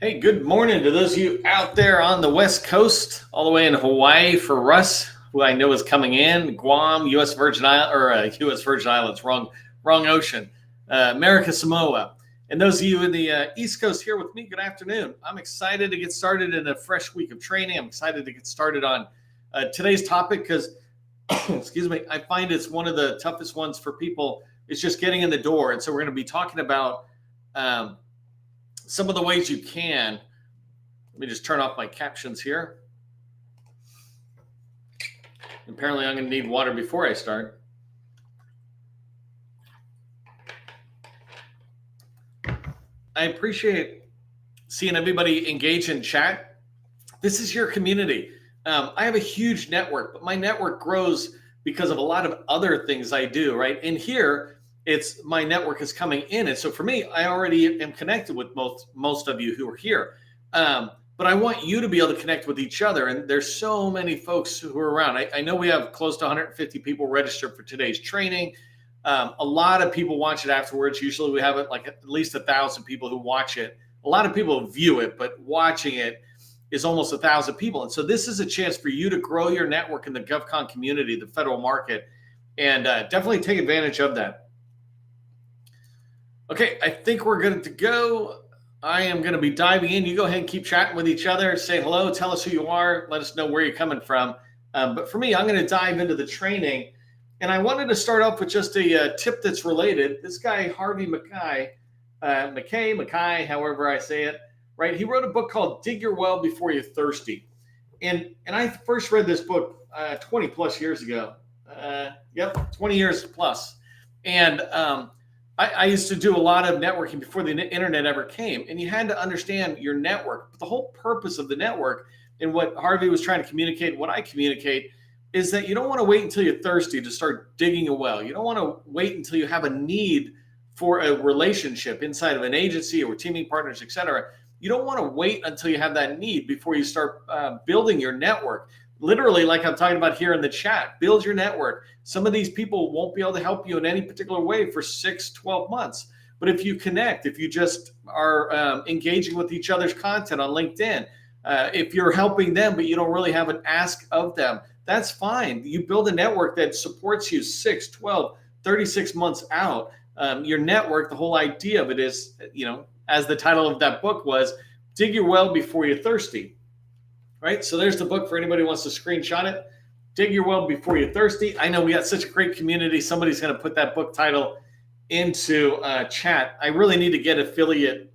Hey, good morning to those of you out there on the West Coast, all the way in Hawaii for Russ, who I know is coming in, Guam, U.S. Virgin Islands, or U.S. Virgin Islands, wrong ocean, America Samoa. And those of you in the East Coast here with me, good afternoon. I'm excited to get started in a fresh week of training. I'm excited to get started on today's topic because, excuse me, I find it's one of the toughest ones for people. It's just getting in the door. And so we're going to be talking about some of the ways you can. Let me just turn off my captions here. Apparently, I'm going to need water before I start. I appreciate seeing everybody engage in chat. This is your community. I have a huge network, but my network grows because of a lot of other things I do, right? And here, it's my network is coming in. And so for me, I already am connected with most of you who are here. But I want you to be able to connect with each other. And there's so many folks who are around. I know we have close to 150 people registered for today's training. A lot of people watch it afterwards. Usually we have it like at least 1,000 people who watch it. A lot of people view it, but watching it is almost 1,000 people. And so this is a chance for you to grow your network in the GovCon community, the federal market, and definitely take advantage of that. Okay, I think we're good to go. I am going to be diving in. You go ahead and keep chatting with each other. Say hello. Tell us who you are. Let us know where you're coming from. But for me, I'm going to dive into the training. And I wanted to start off with just a tip that's related. This guy, 𝗪𝗡𝗠𝗧, however I say it, right? He wrote a book called Dig Your Well Before You're Thirsty. And I first read this book 20 plus years ago. 20 years plus. And I used to do a lot of networking before the internet ever came, and you had to understand your network. But the whole purpose of the network and what Harvey was trying to communicate, what I communicate, is that you don't want to wait until you're thirsty to start digging a well. You don't want to wait until you have a need for a relationship inside of an agency or teaming partners, et cetera. You don't want to wait until you have that need before you start building your network. Literally, like I'm talking about here in the chat, build your network. Some of these people won't be able to help you in any particular way for 6, 12 months. But if you connect, if you just are engaging with each other's content on LinkedIn, if you're helping them, but you don't really have an ask of them, that's fine. You build a network that supports you 6, 12, 36 months out. Your network, the whole idea of it is, as the title of that book was, Dig Your Well Before You're Thirsty. Right, so there's the book for anybody who wants to screenshot it. Dig Your Well Before You're Thirsty. I know we got such a great community. Somebody's going to put that book title into chat. I really need to get affiliate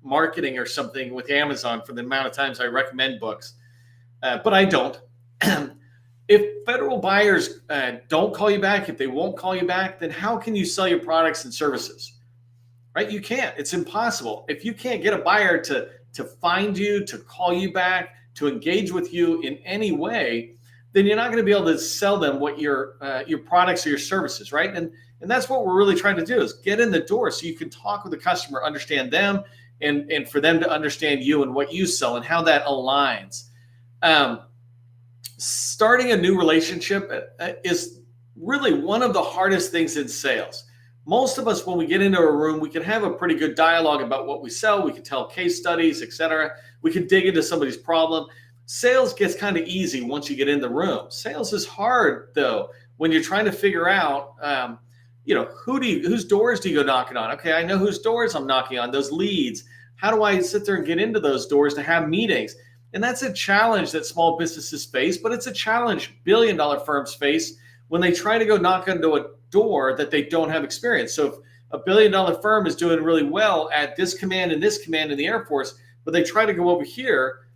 marketing or something with Amazon for the amount of times I recommend books, but I don't. If federal buyers don't call you back, if they won't call you back, then how can you sell your products and services? Right, you can't. It's impossible. If you can't get a buyer to find you, to call you back, to engage with you in any way, then you're not going to be able to sell them what your products or your services, right? And that's what we're really trying to do, is get in the door so you can talk with the customer, understand them, and for them to understand you and what you sell and how that aligns. Starting a new relationship is really one of the hardest things in sales. Most of us, when we get into a room, we can have a pretty good dialogue about what we sell. We can tell case studies, et cetera. We can dig into somebody's problem. Sales gets kind of easy once you get in the room. Sales is hard, though, when you're trying to figure out, whose doors do you go knocking on? Okay, I know whose doors I'm knocking on, those leads. How do I sit there and get into those doors to have meetings? And that's a challenge that small businesses face, but it's a challenge billion-dollar firms face when they try to go knock onto a door that they don't have experience. So if a billion-dollar firm is doing really well at this command in the Air Force, but they try to go over here,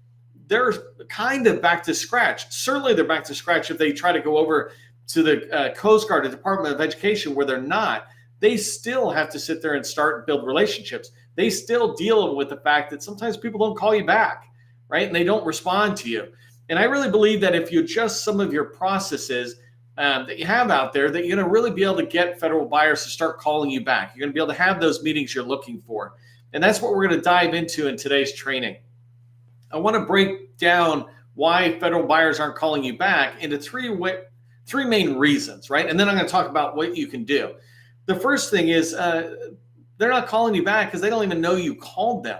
they're kind of back to scratch. Certainly they're back to scratch if they try to go over to the Coast Guard, the Department of Education, where they're not. They still have to sit there and start and build relationships. They still deal with the fact that sometimes people don't call you back, right? And they don't respond to you. And I really believe that if you adjust some of your processes that you have out there, that you're going to really be able to get federal buyers to start calling you back. You're going to be able to have those meetings you're looking for. And that's what we're going to dive into in today's training. I want to break down why federal buyers aren't calling you back into three main reasons, right? And then I'm going to talk about what you can do. The first thing is they're not calling you back because they don't even know you called them,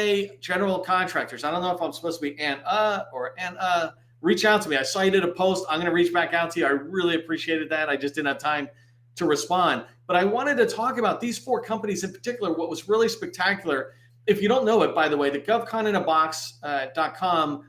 USA General Contractors. I don't know if I'm supposed to be or reach out to me. I saw you did a post. I'm going to reach back out to you. I really appreciated that. I just didn't have time to respond. But I wanted to talk about these 4 companies in particular. What was really spectacular, if you don't know it, by the way, the 𝗏𝗏𝗏𝗏.com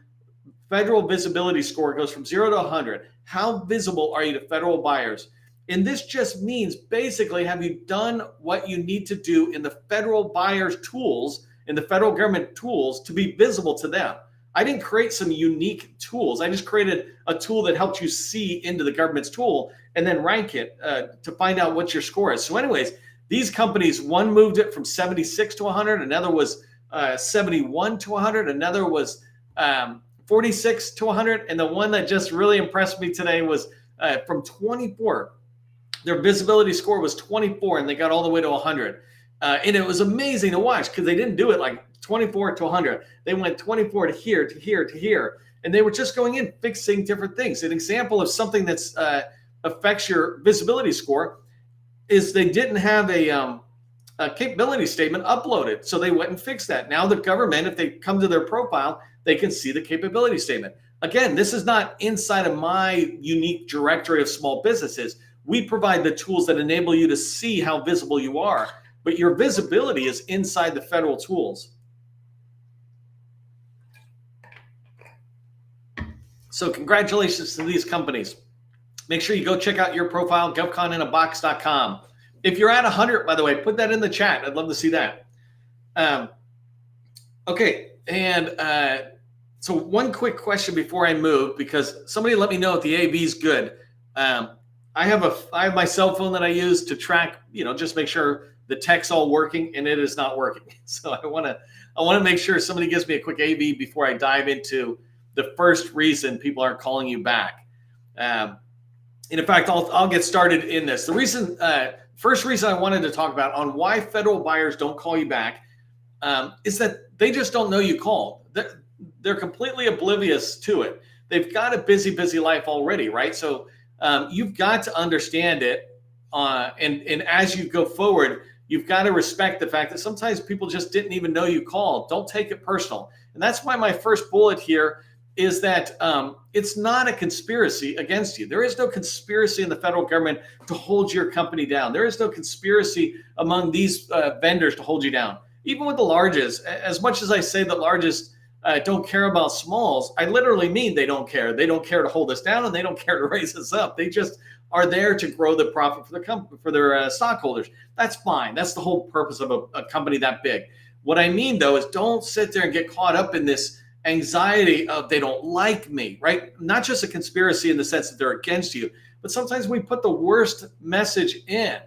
federal visibility score goes from 0 to 100. How visible are you to federal buyers? And this just means basically, have you done what you need to do in the federal buyers tools, in the federal government tools, to be visible to them? I didn't create some unique tools. I just created a tool that helped you see into the government's tool and then rank it to find out what your score is. So anyways, these companies, one moved it from 76 to 100. Another was 71 to 100. Another was 46 to 100. And the one that just really impressed me today was from 24. Their visibility score was 24 and they got all the way to 100. And it was amazing to watch because they didn't do it like 24 to 100. They went 24 to here, to here, to here. And they were just going in, fixing different things. An example of something that's affects your visibility score is they didn't have a capability statement uploaded. So they went and fixed that. Now the government, if they come to their profile, they can see the capability statement. Again, this is not inside of my unique directory of small businesses. We provide the tools that enable you to see how visible you are, but your visibility is inside the federal tools. So congratulations to these companies. Make sure you go check out your profile, 𝗏𝗏𝗏𝗏𝗏.com. If you're at 100, by the way, put that in the chat. I'd love to see that. Okay, and so one quick question before I move, because somebody let me know if the AV is good. I have my cell phone that I use to track, just make sure the tech's all working, and it is not working. So I want I want to make sure somebody gives me a quick AV before I dive into the first reason people aren't calling you back. And in fact, I'll get started in this. The reason, first reason I wanted to talk about on why federal buyers don't call you back is that they just don't know you called. They're completely oblivious to it. They've got a busy life already, right? So you've got to understand it. And as you go forward, you've got to respect the fact that sometimes people just didn't even know you called. Don't take it personal. And that's why my first bullet here is that it's not a conspiracy against you. There is no conspiracy in the federal government to hold your company down. There is no conspiracy among these vendors to hold you down. Even with the largest, as much as I say that largest don't care about smalls, I literally mean they don't care. They don't care to hold us down, and they don't care to raise us up. They just are there to grow the profit for the company, for their stockholders. That's fine. That's the whole purpose of a company that big. What I mean, though, is don't sit there and get caught up in this anxiety of they don't like me, right? Not just a conspiracy in the sense that they're against you, but sometimes we put the worst message in.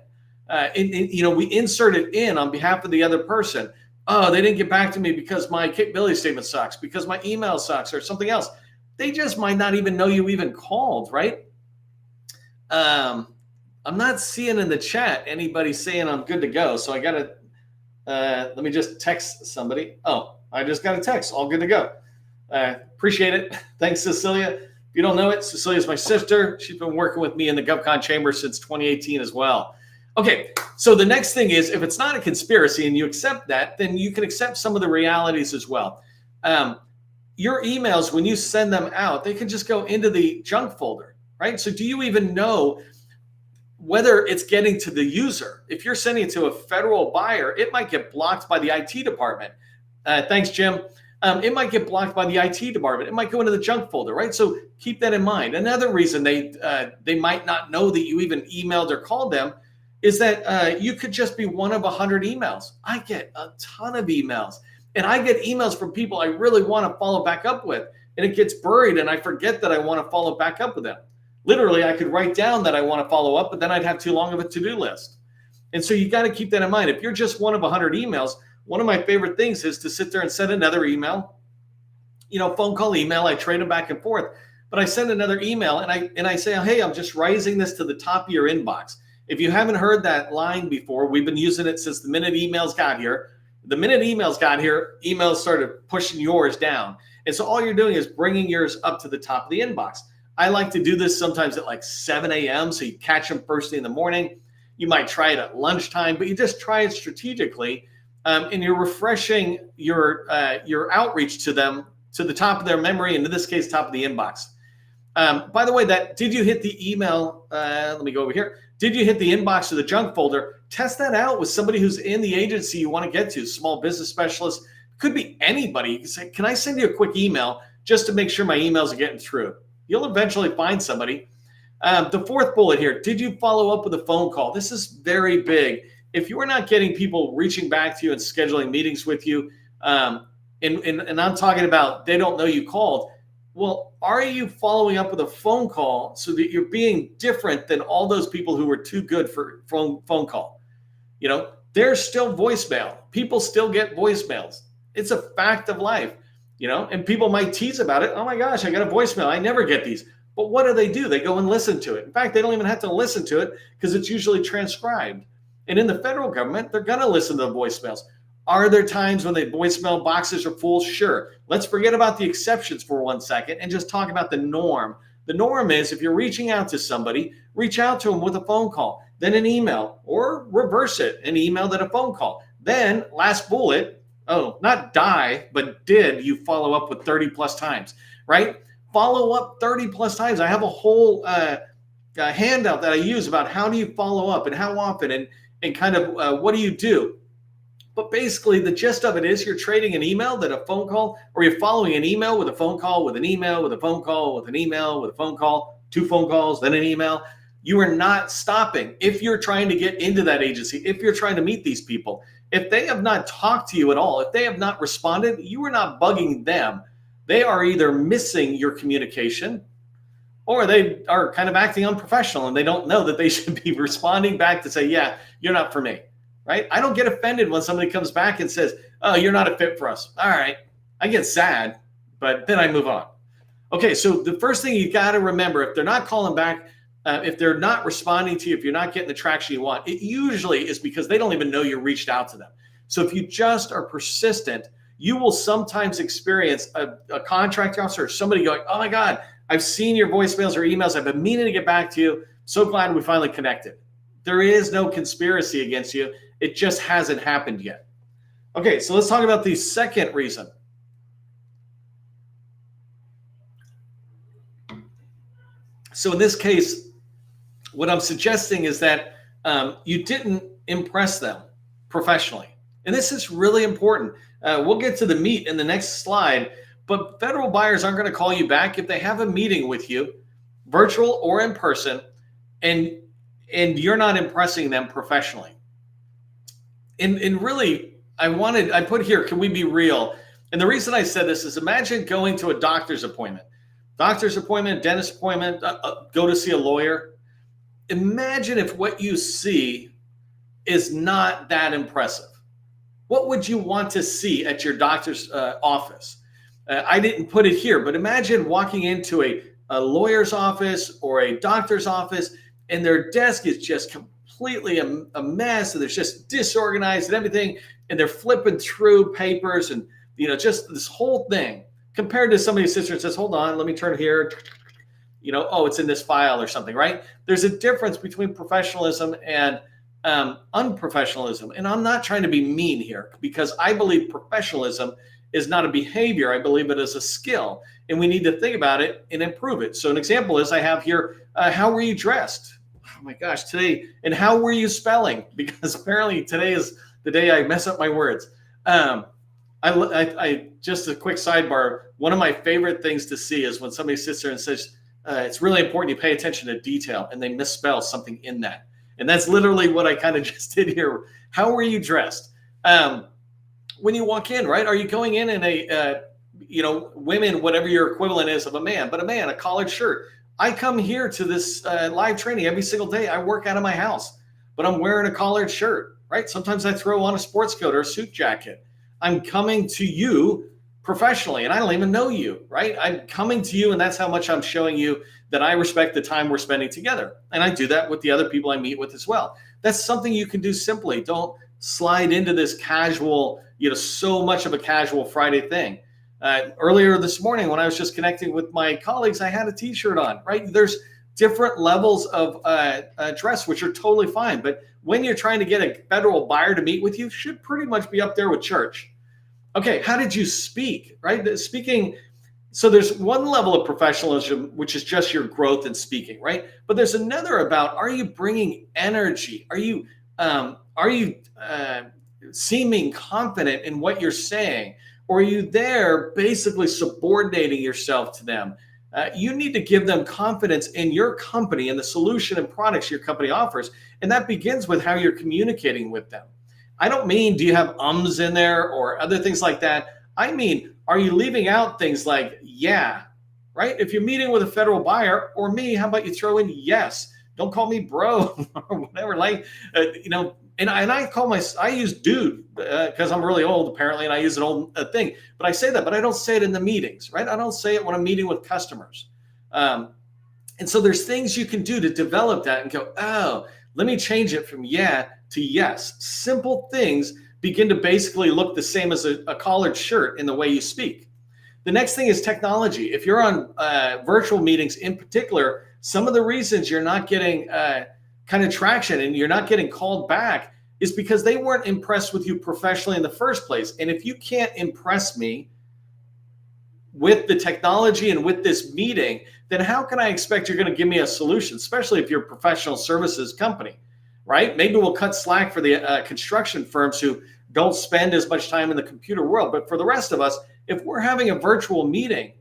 We insert it in on behalf of the other person. Oh, they didn't get back to me because my capability statement sucks, because my email sucks, or something else. They just might not even know you even called, right? I'm not seeing in the chat anybody saying I'm good to go. So I got to, let me just text somebody. Oh, I just got a text. All good to go. Appreciate it. Thanks, Cecilia. If you don't know it, Cecilia's my sister. She's been working with me in the GovCon chamber since 2018 as well. Okay, so the next thing is, if it's not a conspiracy and you accept that, then you can accept some of the realities as well. Your emails, when you send them out, they can just go into the junk folder, right? So do you even know whether it's getting to the user? If you're sending it to a federal buyer, it might get blocked by the IT department. Thanks, Jim. It might get blocked by the IT department. It might go into the junk folder, right? So keep that in mind. Another reason they might not know that you even emailed or called them is that you could just be one of 100 emails. I get a ton of emails, and I get emails from people I really want to follow back up with, and it gets buried, and I forget that I want to follow back up with them. Literally, I could write down that I want to follow up, but then I'd have too long of a to-do list. And so you got to keep that in mind. If you're just one of 100 emails, one of my favorite things is to sit there and send another email, phone call, email, I trade them back and forth, but I send another email and I say, hey, I'm just raising this to the top of your inbox. If you haven't heard that line before, we've been using it since the minute emails got here. The minute emails got here, emails started pushing yours down. And so all you're doing is bringing yours up to the top of the inbox. I like to do this sometimes at like 7 a.m. So you catch them first thing in the morning. You might try it at lunchtime, but you just try it strategically. And you're refreshing your outreach to them to the top of their memory, and in this case, top of the inbox. By the way, did you hit the email? Let me go over here. Did you hit the inbox or the junk folder? Test that out with somebody who's in the agency you want to get to, small business specialist. Could be anybody. You can say, can I send you a quick email just to make sure my emails are getting through? You'll eventually find somebody. The fourth bullet here, did you follow up with a phone call? This is very big. If you are not getting people reaching back to you and scheduling meetings with you, and I'm talking about they don't know you called, well, are you following up with a phone call so that you're being different than all those people who were too good for phone call? There's still voicemail. People still get voicemails. It's a fact of life, and people might tease about it. Oh my gosh, I got a voicemail. I never get these. But what do? They go and listen to it. In fact, they don't even have to listen to it because it's usually transcribed. And in the federal government, they're going to listen to the voicemails. Are there times when the voicemail boxes are full? Sure. Let's forget about the exceptions for 1 second and just talk about the norm. The norm is if you're reaching out to somebody, reach out to them with a phone call, then an email, or reverse it, an email, then a phone call. Then last bullet, not but did you follow up with 30 plus times, right? Follow up 30 plus times. I have a whole handout that I use about how do you follow up and how often and kind of what do you do? But basically, the gist of it is you're trading an email than a phone call, or you're following an email with a phone call, with an email, with a phone call, with an email, with a phone call, 2 phone calls, then an email. You are not stopping. If you're trying to get into that agency, if you're trying to meet these people, if they have not talked to you at all, if they have not responded, you are not bugging them. They are either missing your communication or they are kind of acting unprofessional and they don't know that they should be responding back to say, yeah, you're not for me. Right? I don't get offended when somebody comes back and says, oh, you're not a fit for us. All right. I get sad, but then I move on. Okay, so the first thing you got to remember, if they're not calling back, if they're not responding to you, if you're not getting the traction you want, it usually is because they don't even know you reached out to them. So if you just are persistent, you will sometimes experience a contractor officer or somebody going, oh my God, I've seen your voicemails or emails. I've been meaning to get back to you. So glad we finally connected. There is no conspiracy against you. It just hasn't happened yet. Okay, so let's talk about the second reason. So in this case, what I'm suggesting is that you didn't impress them professionally. And this is really important. We'll get to the meat in the next slide, but federal buyers aren't going to call you back if they have a meeting with you, virtual or in person, and you're not impressing them professionally. And really, I put here, can we be real? And the reason I said this is, imagine going to a doctor's appointment, dentist appointment, go to see a lawyer. Imagine if what you see is not that impressive. What would you want to see at your doctor's office? I didn't put it here, but imagine walking into a lawyer's office or a doctor's office, and their desk is just completely a mess, and there's just disorganized and everything, and they're flipping through papers and just this whole thing, compared to somebody who sits there and says, hold on, let me turn here, oh, it's in this file or something, right? There's a difference between professionalism and unprofessionalism. And I'm not trying to be mean here, because I believe professionalism is not a behavior. I believe it is a skill, and we need to think about it and improve it. So an example is I have here, how were you dressed? Oh my gosh, today, and how were you spelling? Because apparently today is the day I mess up my words. I just a quick sidebar. One of my favorite things to see is when somebody sits there and says, it's really important you pay attention to detail, and they misspell something in that. And that's literally what I kind of just did here. How were you dressed? When you walk in, right? Are you going in a, women, whatever your equivalent is of a man, but a collared shirt. I come here to this live training every single day. I work out of my house, but I'm wearing a collared shirt, right? Sometimes I throw on a sports coat or a suit jacket. I'm coming to you professionally, and I don't even know you, right? I'm coming to you, and that's how much I'm showing you that I respect the time we're spending together. And I do that with the other people I meet with as well. That's something you can do simply. Don't slide into this casual, so much of a casual Friday thing. Earlier this morning, when I was just connecting with my colleagues, I had a t-shirt on, right? There's different levels of dress, which are totally fine. But when you're trying to get a federal buyer to meet with you, should pretty much be up there with church. Okay, how did you speak, right? Speaking, so there's one level of professionalism, which is just your growth in speaking, right? But there's another about, are you bringing energy? Are you seeming confident in what you're saying? Or are you there basically subordinating yourself to them? You need to give them confidence in your company and the solution and products your company offers. And that begins with how you're communicating with them. I don't mean, do you have ums in there or other things like that? I mean, are you leaving out things like, yeah, right? If you're meeting with a federal buyer or me, how about you throw in yes? Don't call me bro or whatever. And I use dude because I'm really old apparently, and I use an old thing. But I say that, but I don't say it in the meetings, right? I don't say it when I'm meeting with customers. And so there's things you can do to develop that and go, oh, let me change it from yeah to yes. Simple things begin to basically look the same as a collared shirt in the way you speak. The next thing is technology. If you're on virtual meetings in particular, some of the reasons you're not getting kind of traction and you're not getting called back is because they weren't impressed with you professionally in the first place. And if you can't impress me with the technology and with this meeting, then how can I expect you're going to give me a solution, especially if you're a professional services company, right? Maybe we'll cut slack for the construction firms who don't spend as much time in the computer world. But for the rest of us, if we're having a virtual meeting,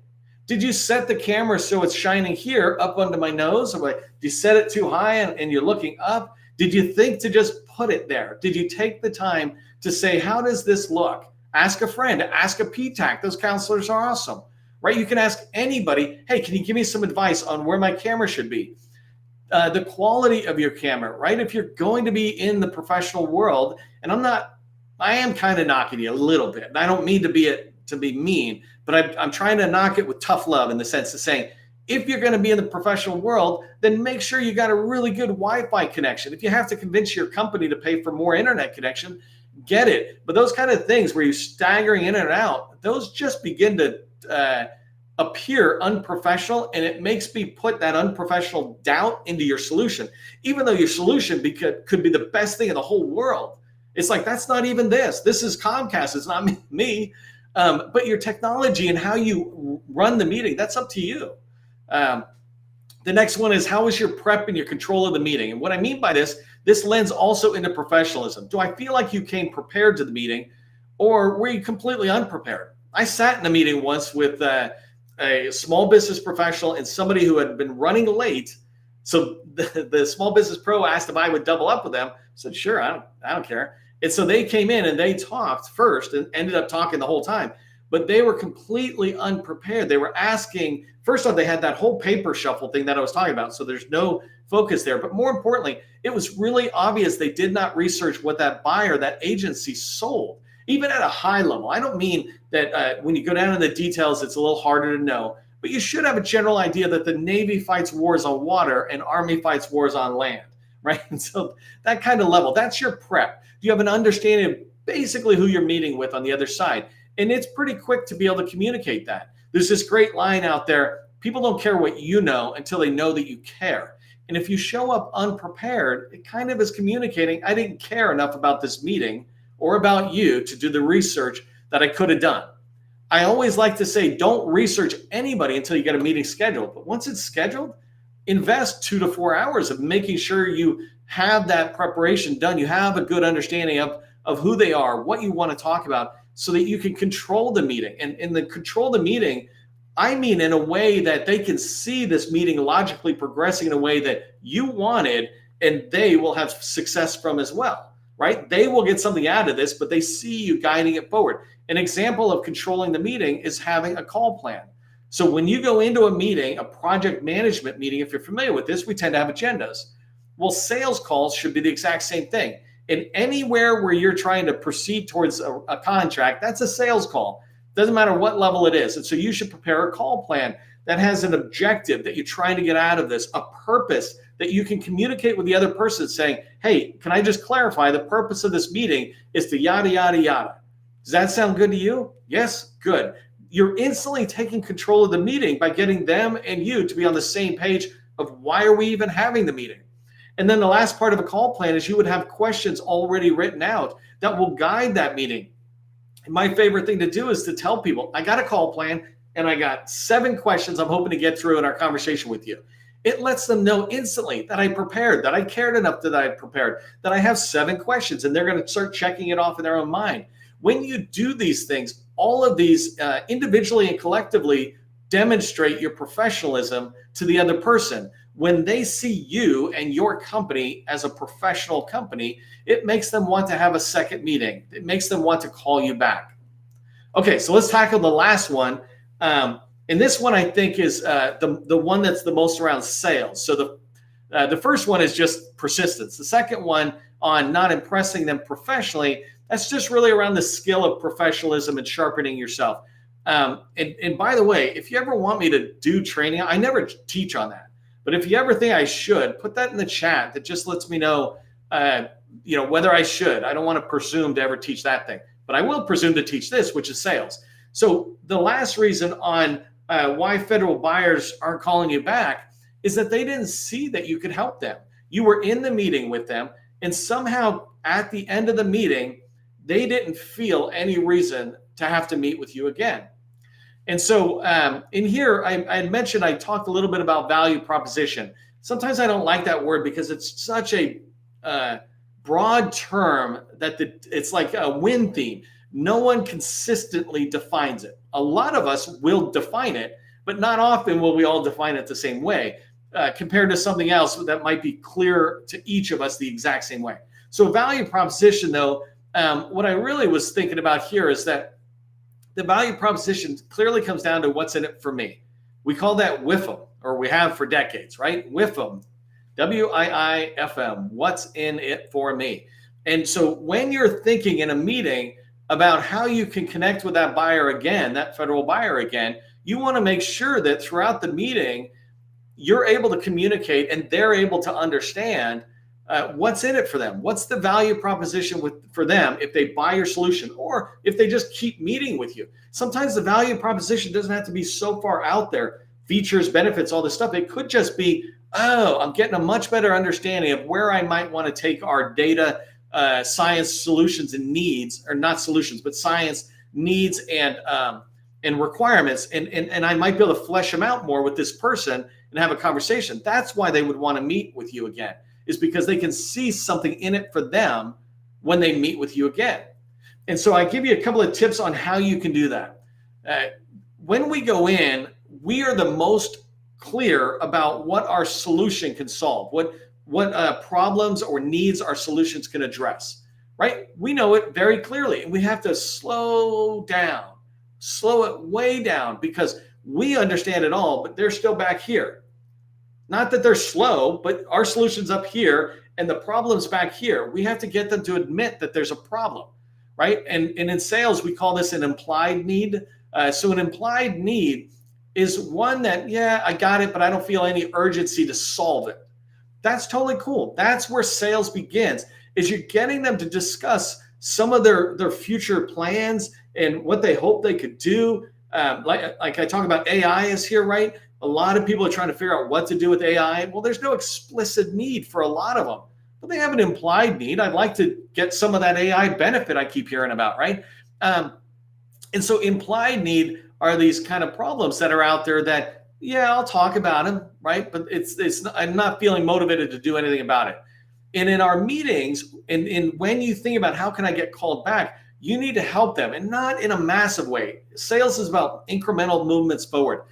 did you set the camera so it's shining here up under my nose? Or did you set it too high and you're looking up? Did you think to just put it there? Did you take the time to say, how does this look? Ask a friend, ask a PTAC. Those counselors are awesome, right? You can ask anybody, hey, can you give me some advice on where my camera should be? The quality of your camera, right? If you're going to be in the professional world, and I'm I am kind of knocking you a little bit. And I don't mean to be mean, but I'm trying to knock it with tough love in the sense of saying, if you're going to be in the professional world, then make sure you got a really good Wi-Fi connection. If you have to convince your company to pay for more internet connection, get it. But those kind of things where you're staggering in and out, those just begin to appear unprofessional, and it makes me put that unprofessional doubt into your solution, even though your solution could be the best thing in the whole world. It's like, that's not even this. This is Comcast. It's not me. But your technology and how you run the meeting, that's up to you. The next one is, how is your prep and your control of the meeting? And what I mean by this lends also into professionalism. Do I feel like you came prepared to the meeting, or were you completely unprepared? I sat in a meeting once with a small business professional and somebody who had been running late. So the small business pro asked if I would double up with them. I said, sure, I don't care. And so they came in and they talked first and ended up talking the whole time. But they were completely unprepared. They were asking, first off, they had that whole paper shuffle thing that I was talking about. So there's no focus there. But more importantly, it was really obvious they did not research what that buyer, that agency sold, even at a high level. I don't mean that when you go down in the details, it's a little harder to know. But you should have a general idea that the Navy fights wars on water and Army fights wars on land, right? And so that kind of level, that's your prep. You have an understanding of basically who you're meeting with on the other side. And it's pretty quick to be able to communicate that. There's this great line out there: people don't care what you know until they know that you care. And if you show up unprepared, it kind of is communicating, I didn't care enough about this meeting or about you to do the research that I could have done. I always like to say, don't research anybody until you get a meeting scheduled. But once it's scheduled, invest 2 to 4 hours of making sure you have that preparation done. You have a good understanding of who they are, what you want to talk about, so that you can control the meeting. And in the control the meeting, I mean in a way that they can see this meeting logically progressing in a way that you wanted, and they will have success from as well, right? They will get something out of this, but they see you guiding it forward. An example of controlling the meeting is having a call plan. So when you go into a meeting, a project management meeting, if you're familiar with this, we tend to have agendas. Well, sales calls should be the exact same thing. And anywhere where you're trying to proceed towards a contract, that's a sales call. Doesn't matter what level it is. And so you should prepare a call plan that has an objective that you're trying to get out of this, a purpose that you can communicate with the other person saying, hey, can I just clarify, the purpose of this meeting is to yada, yada, yada. Does that sound good to you? Yes? Good. You're instantly taking control of the meeting by getting them and you to be on the same page of why are we even having the meeting? And then the last part of a call plan is you would have questions already written out that will guide that meeting. And my favorite thing to do is to tell people, I got a call plan and I got 7 questions I'm hoping to get through in our conversation with you. It lets them know instantly that I prepared, that I cared enough that I prepared, that I have 7 questions, and they're going to start checking it off in their own mind. When you do these things, all of these individually and collectively demonstrate your professionalism to the other person. When they see you and your company as a professional company, it makes them want to have a second meeting. It makes them want to call you back. Okay, so let's tackle the last one. And this one I think is the one that's the most around sales. So the first one is just persistence. The second one on not impressing them professionally, that's just really around the skill of professionalism and sharpening yourself. And by the way, if you ever want me to do training, I never teach on that. But if you ever think I should, put that in the chat. That just lets me know, whether I should. I don't want to presume to ever teach that thing, but I will presume to teach this, which is sales. So the last reason on why federal buyers aren't calling you back is that they didn't see that you could help them. You were in the meeting with them, and somehow at the end of the meeting, they didn't feel any reason to have to meet with you again. And so in here, I mentioned, I talked a little bit about value proposition. Sometimes I don't like that word because it's such a broad term that it's like a wind theme. No one consistently defines it. A lot of us will define it, but not often will we all define it the same way compared to something else that might be clear to each of us the exact same way. So value proposition, though, what I really was thinking about here is that the value proposition clearly comes down to what's in it for me. We call that WIFM, or we have for decades, right? WIFM, WIIFM, what's in it for me? And so when you're thinking in a meeting about how you can connect with that buyer again, that federal buyer again, you want to make sure that throughout the meeting, you're able to communicate and they're able to understand what's in it for them. What's the value proposition for them if they buy your solution or if they just keep meeting with you? Sometimes the value proposition doesn't have to be so far out there, features, benefits, all this stuff. It could just be, oh, I'm getting a much better understanding of where I might want to take our data science solutions and needs, or not solutions, but science needs and requirements. And I might be able to flesh them out more with this person and have a conversation. That's why they would want to meet with you again, is because they can see something in it for them when they meet with you again. And so I give you a couple of tips on how you can do that. When we go in, we are the most clear about what our solution can solve, what problems or needs our solutions can address, right? We know it very clearly, and we have to slow it way down, because we understand it all, but they're still back here. Not that they're slow, but our solution's up here and the problem's back here. We have to get them to admit that there's a problem, right? And in sales, we call this an implied need. So an implied need is one that, yeah, I got it, but I don't feel any urgency to solve it. That's totally cool. That's where sales begins, is you're getting them to discuss some of their future plans and what they hope they could do. Like I talk about, AI is here, right? A lot of people are trying to figure out what to do with AI. Well, there's no explicit need for a lot of them, but they have an implied need. I'd like to get some of that AI benefit I keep hearing about, right? And so implied need are these kind of problems that are out there that, yeah, I'll talk about them, right? But I'm not feeling motivated to do anything about it. And in our meetings, and when you think about how can I get called back, you need to help them, and not in a massive way. Sales is about incremental movements forward.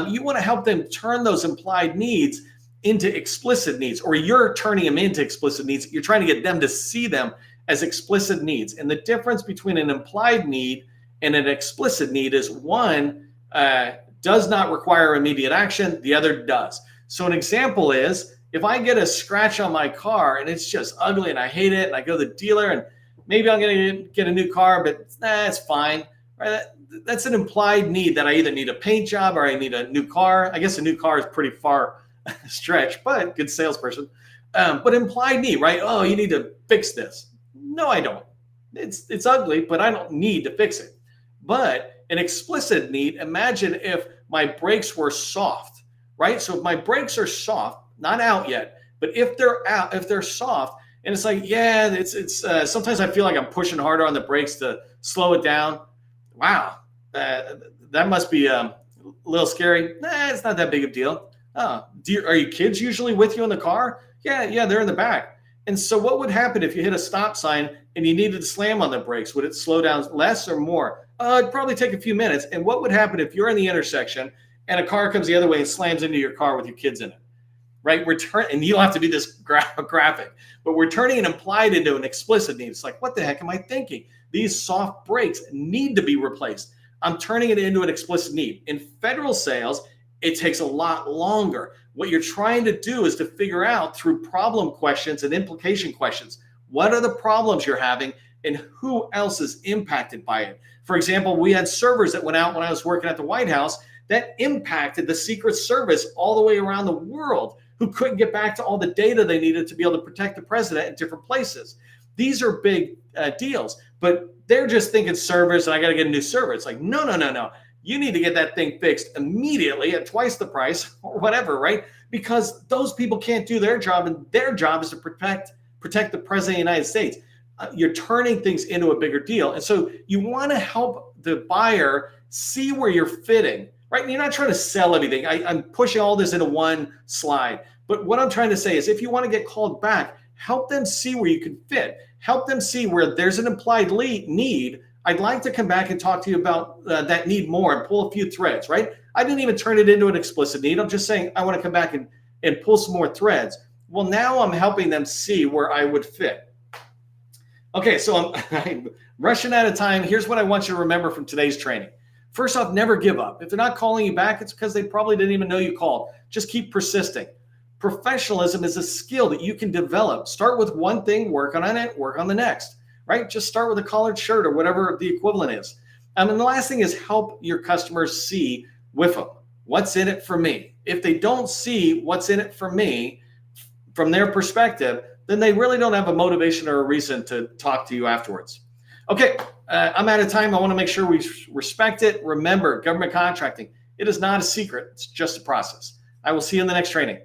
You want to help them turn those implied needs into explicit needs, or you're turning them into explicit needs. You're trying to get them to see them as explicit needs. And the difference between an implied need and an explicit need is one does not require immediate action, the other does. So an example is, if I get a scratch on my car and it's just ugly and I hate it, and I go to the dealer and maybe I'm going to get a new car, but it's fine, right? That's an implied need that I either need a paint job or I need a new car. I guess a new car is pretty far stretch, but good salesperson. But implied need, right? Oh, you need to fix this. No, I don't. It's ugly, but I don't need to fix it. But an explicit need, imagine if my brakes were soft, right? So if my brakes are soft, not out yet, but if they're out, if they're soft, and it's like, yeah, it's sometimes I feel like I'm pushing harder on the brakes to slow it down. Wow, that must be a little scary. Nah, it's not that big of a deal. Are your kids usually with you in the car? Yeah, they're in the back. And so what would happen if you hit a stop sign and you needed to slam on the brakes? Would it slow down less or more? It'd probably take a few minutes. And what would happen if you're in the intersection and a car comes the other way and slams into your car with your kids in it? Right? And you don't have to do this graphic, but we're turning an implied into an explicit need. It's like, what the heck am I thinking? These soft brakes need to be replaced. I'm turning it into an explicit need. In federal sales, it takes a lot longer. What you're trying to do is to figure out through problem questions and implication questions, what are the problems you're having and who else is impacted by it? For example, we had servers that went out when I was working at the White House that impacted the Secret Service all the way around the world, who couldn't get back to all the data they needed to be able to protect the president in different places. These are big deals, but they're just thinking servers and I got to get a new server. It's like, no. You need to get that thing fixed immediately at twice the price or whatever, right? Because those people can't do their job, and their job is to protect the president of the United States. You're turning things into a bigger deal. And so you want to help the buyer see where you're fitting, right? And you're not trying to sell everything. I'm pushing all this into one slide. But what I'm trying to say is, if you want to get called back, help them see where you can fit. Help them see where there's an implied need. I'd like to come back and talk to you about that need more and pull a few threads, right? I didn't even turn it into an explicit need. I'm just saying I want to come back and pull some more threads. Well, now I'm helping them see where I would fit. Okay, so I'm rushing out of time. Here's what I want you to remember from today's training. First off, never give up. If they're not calling you back, it's because they probably didn't even know you called. Just keep persisting. Professionalism is a skill that you can develop. Start with one thing, work on it, work on the next, right? Just start with a collared shirt or whatever the equivalent is. And the last thing is help your customers see with them. What's in it for me? If they don't see what's in it for me from their perspective, then they really don't have a motivation or a reason to talk to you afterwards. Okay, I'm out of time. I want to make sure we respect it. Remember, government contracting, it is not a secret. It's just a process. I will see you in the next training.